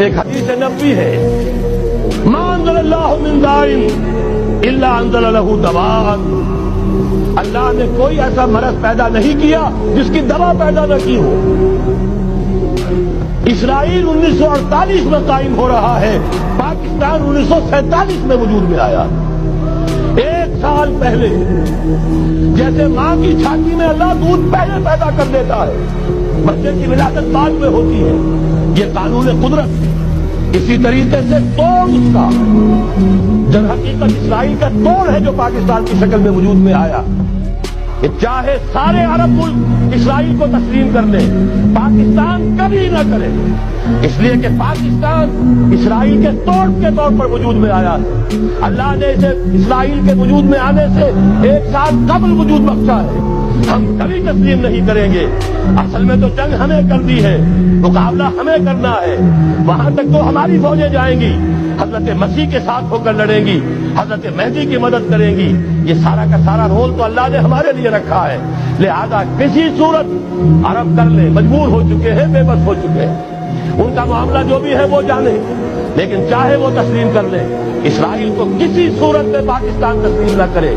ایک حدیث نبوی ہے، ما انزل اللہ من داء الا انزل له دواء، اللہ نے کوئی ایسا مرض پیدا نہیں کیا جس کی دوا پیدا نہ کی ہو۔ اسرائیل 1948 میں قائم ہو رہا ہے، پاکستان 1947 میں وجود میں آیا۔ 1 سال پہلے جیسے ماں کی چھاتی میں اللہ دودھ پہلے پیدا کر دیتا ہے، بچے کی ولادت بعد میں ہوتی ہے، یہ قانون قدرت ہے۔ اسی طریقے سے توڑ اس کا جب حقیقت اسرائیل کا توڑ ہے جو پاکستان کی شکل میں وجود میں آیا، کہ چاہے سارے عرب ملک اسرائیل کو تسلیم کر لیں، پاکستان کبھی نہ کرے، اس لیے کہ پاکستان اسرائیل کے توڑ کے طور پر وجود میں آیا ہے۔ اللہ نے اسے اسرائیل کے وجود میں آنے سے 1 سال قبل وجود بخشا ہے، ہم کبھی تسلیم نہیں کریں گے۔ اصل میں تو جنگ ہمیں کر دی ہے، مقابلہ ہمیں کرنا ہے، وہاں تک تو ہماری فوجیں جائیں گی، حضرت مسیح کے ساتھ ہو کر لڑیں گی، حضرت مہدی کی مدد کریں گی۔ یہ سارا کا سارا رول تو اللہ نے ہمارے لیے رکھا ہے، لہذا کسی صورت عرب کر لیں، مجبور ہو چکے ہیں، بے بس ہو چکے ہیں، ان کا معاملہ جو بھی ہے وہ جانے، لیکن چاہے وہ تسلیم کر لیں، اسرائیل کو کسی صورت میں پاکستان تسلیم نہ کرے۔